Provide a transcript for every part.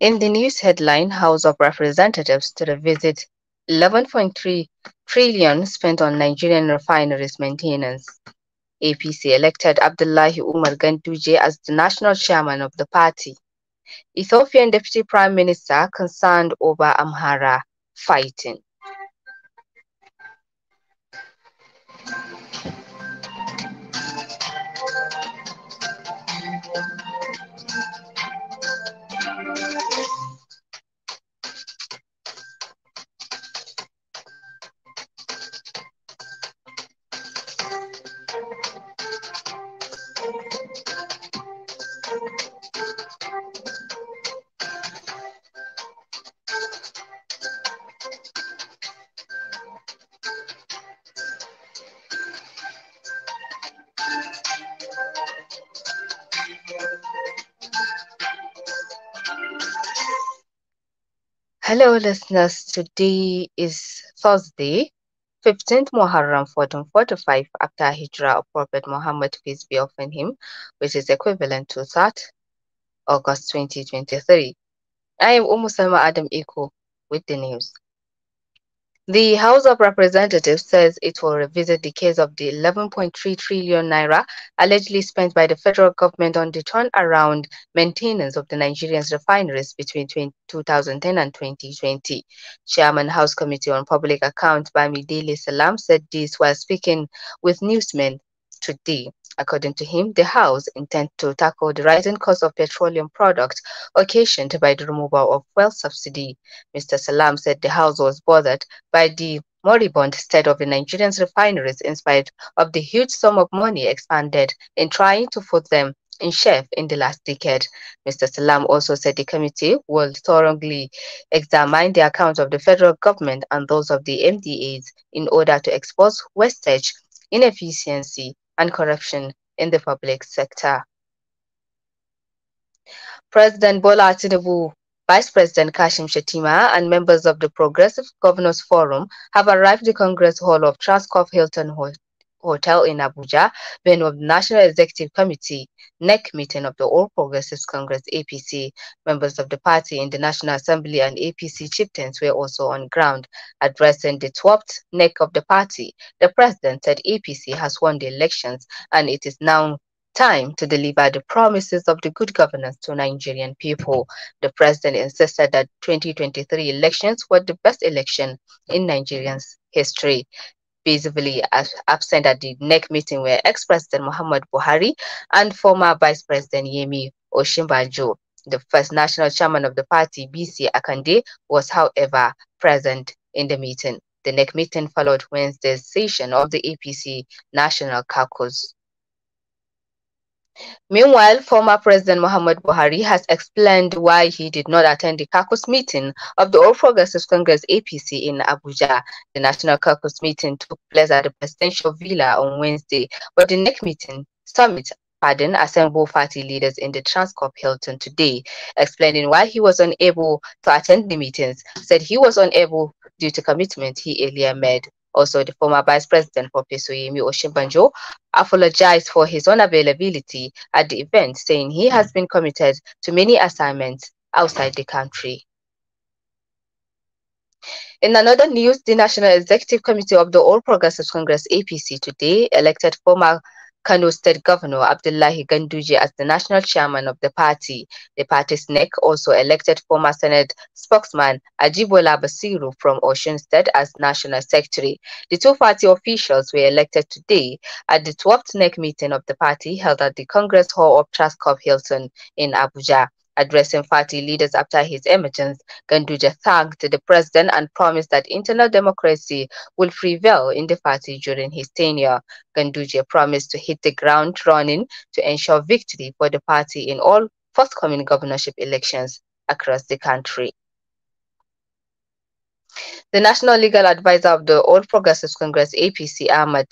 In the news headline, House of Representatives to revisit 11.3 trillion spent on Nigerian refineries maintenance. APC elected Abdullahi Umar Ganduje as the national chairman of the party. Ethiopian Deputy Prime Minister concerned over Amhara fighting. Hello, listeners. Today is Thursday, 15th Muharram 1445 after Hijrah of Prophet Muhammad, peace be upon him, which is equivalent to 3rd August 2023. I am Salma Adam Eko with the news. The House of Representatives says it will revisit the case of the 11.3 trillion naira allegedly spent by the federal government on the turnaround maintenance of the Nigerian's refineries between 2010 and 2020. Chairman House Committee on Public Accounts Bamidele Salam said this while speaking with newsmen today. According to him, the House intends to tackle the rising cost of petroleum products occasioned by the removal of fuel subsidy. Mr. Salam said the House was bothered by the moribund state of the Nigerian refineries in spite of the huge sum of money expended in trying to put them in shape in the last decade. Mr. Salam also said the committee will thoroughly examine the accounts of the federal government and those of the MDAs in order to expose wastage, inefficiency, and corruption in the public sector. President Bola Tinubu, Vice President Kashim Shettima, and members of the Progressive Governors Forum have arrived at the Congress Hall of Transcorp Hilton Hotel in Abuja, venue of the National Executive Committee NEC meeting of the All Progressives Congress APC. Members of the party in the National Assembly and APC chieftains were also on ground. Addressing the 12th NEC of the party, the president said APC has won the elections and it is now time to deliver the promises of the good governance to Nigerian people. The president insisted that 2023 elections were the best election in Nigerians' history. Visibly absent at the NEC meeting were ex-President Muhammad Buhari and former Vice President Yemi Osinbajo. The first national chairman of the party, BC Akande, was, however, present in the meeting. The NEC meeting followed Wednesday's session of the APC National Caucus. Meanwhile, former President Muhammad Buhari has explained why he did not attend the caucus meeting of the All Progressives Congress APC in Abuja. The National Caucus meeting took place at the Presidential Villa on Wednesday, but the next summit assembled party leaders in the Transcorp Hilton today, explaining why he was unable to attend the meetings, said he was unable due to commitment he earlier made. Also, the former Vice President, Professor Yemi Osinbajo, apologized for his unavailability at the event, saying he has been committed to many assignments outside the country. In another news, the National Executive Committee of the All Progressives Congress APC today elected former Kano State Governor Abdullahi Ganduje as the national chairman of the party. The party's NEC also elected former Senate spokesman Ajibola Basiru from Osun State as national secretary. The two party officials were elected today at the 12th NEC meeting of the party held at the Congress Hall of Transcorp Hilton in Abuja. Addressing party leaders after his emergence, Ganduje thanked the president and promised that internal democracy will prevail in the party during his tenure. Ganduje promised to hit the ground running to ensure victory for the party in all forthcoming governorship elections across the country. The National Legal Advisor of the All Progressives Congress APC, Ahmad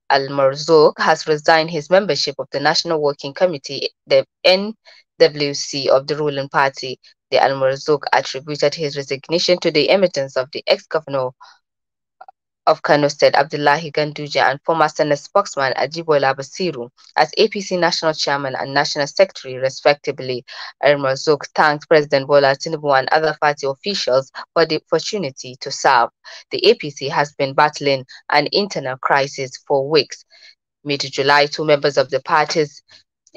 Al-Marzouk, has resigned his membership of the National Working Committee, the NWC of the ruling party. The Al-Marzouk attributed his resignation to the emergence of the ex-governor of Kano State Abdullahi Ganduje and former Senate spokesman Ajibola Basiru as APC National Chairman and National Secretary, respectively. Al-Marzouk thanked President Bola Tinubu and other party officials for the opportunity to serve. The APC has been battling an internal crisis for weeks. Mid-July, two members of the party's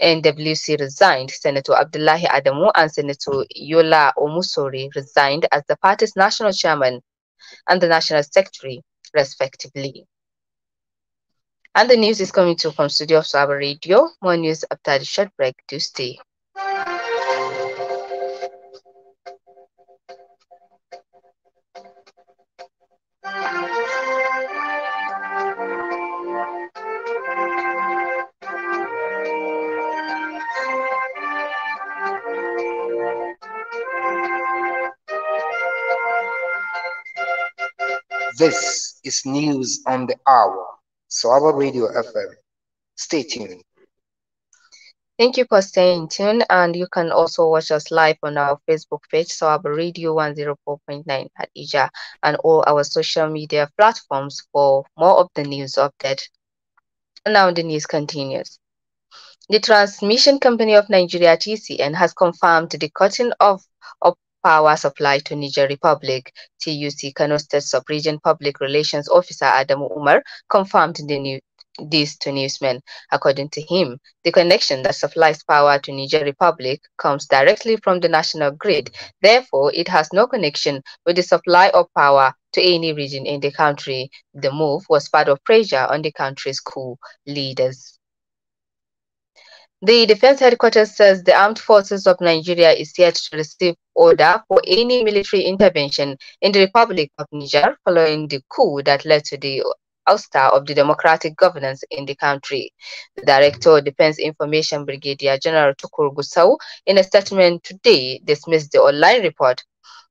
NWC resigned. Senator Abdullahi Adamu and Senator Yola Omusori resigned as the party's national chairman and the national secretary, respectively. And the news is coming to from studio of Sawaba Radio. More news after the short break. Do stay. This is news on the hour. Sawaba Radio FM. Stay tuned. Thank you for staying tuned, and you can also watch us live on our Facebook page, Sawaba Radio 104.9 at Ija, and all our social media platforms for more of the news update. And now the news continues. The Transmission Company of Nigeria (TCN) has confirmed the cutting of power supply to Niger Republic. TUC Kano State Sub-Region Public Relations Officer Adamu Umar confirmed this to newsmen. According to him, the connection that supplies power to Niger Republic comes directly from the national grid. Therefore, it has no connection with the supply of power to any region in the country. The move was part of pressure on the country's coup leaders. The Defense Headquarters says the Armed Forces of Nigeria is yet to receive order for any military intervention in the Republic of Niger following the coup that led to the ouster of the democratic governance in the country. The Director of Defense Information Brigadier General Tukur Gusau, in a statement today, dismissed the online report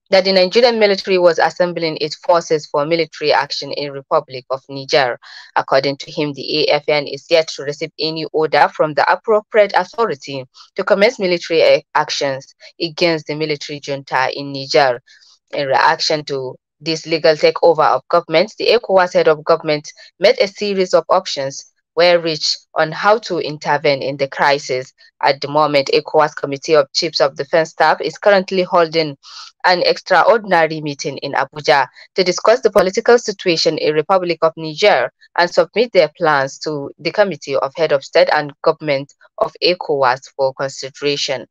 that the Nigerian military was assembling its forces for military action in Republic of Niger. According to him, the AFN is yet to receive any order from the appropriate authority to commence military actions against the military junta in Niger. In reaction to this legal takeover of government, the ECOWAS head of government made a series of options were reached on how to intervene in the crisis. At the moment, ECOWAS Committee of Chiefs of Defense Staff is currently holding an extraordinary meeting in Abuja to discuss the political situation in Republic of Niger and submit their plans to the Committee of Head of State and Government of ECOWAS for consideration.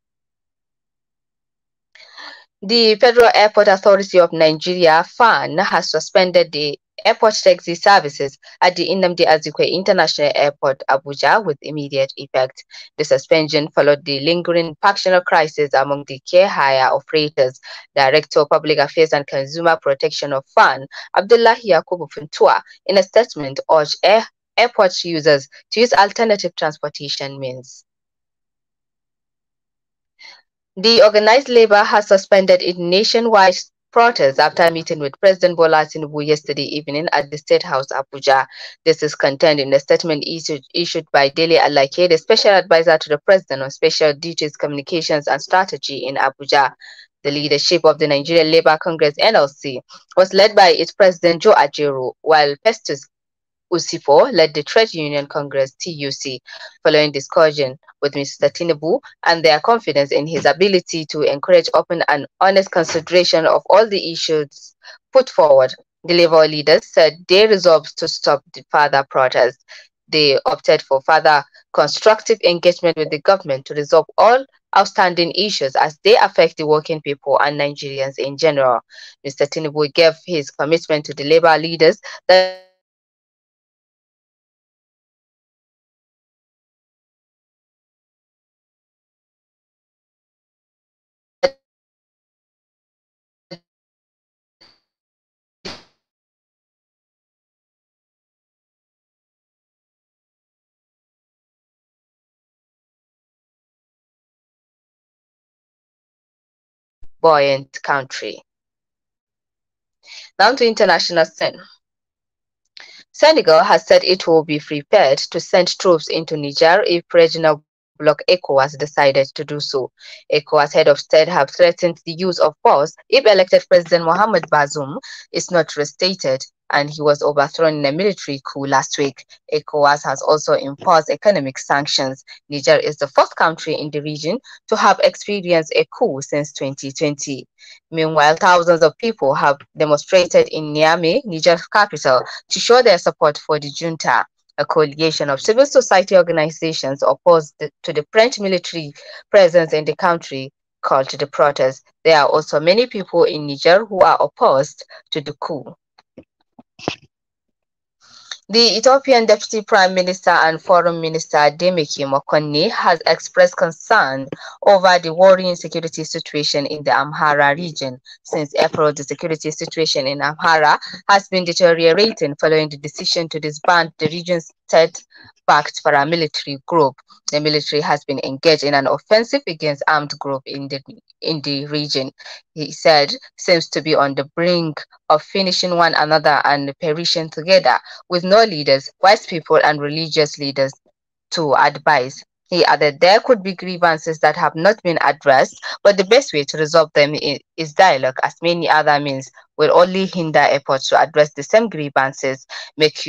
The Federal Airport Authority of Nigeria, FAN, has suspended the airport taxi services at the Nnamdi Azikiwe International Airport, Abuja, with immediate effect. The suspension followed the lingering factional crisis among the care hire operators. Director of Public Affairs and Consumer Protection of FAN, Abdullahi Yakubu Funtua, in a statement urged airport users to use alternative transportation means. The organized labor has suspended its nationwide protest after meeting with President Bola Tinubu yesterday evening at the State House, Abuja. This is contained in a statement issued by Dele Alake, the special advisor to the President on Special Duties, Communications and Strategy in Abuja. The leadership of the Nigerian Labour Congress (NLC) was led by its President Joe Ajaero, while Festus Usifo led the Trade Union Congress (TUC), following discussion with Mr. Tinubu and their confidence in his ability to encourage open and honest consideration of all the issues put forward. The Labour leaders said they resolved to stop the further protests. They opted for further constructive engagement with the government to resolve all outstanding issues as they affect the working people and Nigerians in general. Mr. Tinubu gave his commitment to the Labour leaders that they will not allow any protest to be disrupted by any political interest. Buoyant country. Now to international scene. Senegal has said it will be prepared to send troops into Niger if regional bloc ECOWAS decided to do so. ECOWAS head of state have threatened the use of force if elected President Mohamed Bazoum is not reinstated and he was overthrown in a military coup last week. ECOWAS has also imposed economic sanctions. Niger is the first country in the region to have experienced a coup since 2020. Meanwhile, thousands of people have demonstrated in Niamey, Niger's capital, to show their support for the junta. A coalition of civil society organizations opposed to the French military presence in the country called the protest. There are also many people in Niger who are opposed to the coup. The Ethiopian Deputy Prime Minister and Foreign Minister Demeke Mokonne has expressed concern over the worrying security situation in the Amhara region. Since April, the security situation in Amhara has been deteriorating following the decision to disband the region's state-backed paramilitary group. The military has been engaged in an offensive against armed groups in the region. He said, seems to be on the brink of finishing one another and perishing together, with no leaders, wise people, and religious leaders to advise. He added there could be grievances that have not been addressed, but the best way to resolve them is dialogue, as many other means will only hinder efforts to address the same grievances, make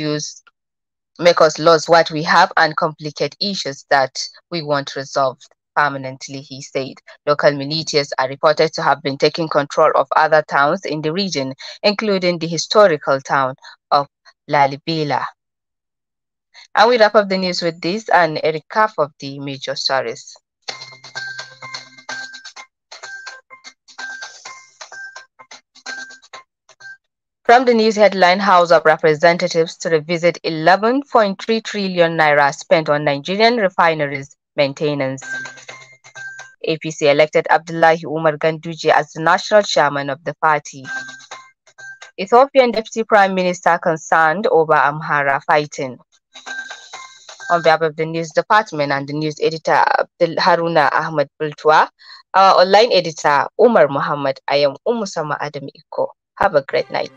us lose what we have, and complicate issues that we want resolved permanently, he said. Local militias are reported to have been taking control of other towns in the region, including the historical town of Lalibela. And we wrap up the news with this and a recap of the major stories. From the news headline, House of Representatives to revisit 11.3 trillion naira spent on Nigerian refineries maintenance. APC elected Abdullahi Umar Ganduje as the national chairman of the party. Ethiopian Deputy Prime Minister concerned over Amhara fighting. On behalf of the news department and the news editor Abdul Haruna Ahmed Bultua, our online editor Umar Muhammad, I am Umusama Adam Iko. Have a great night.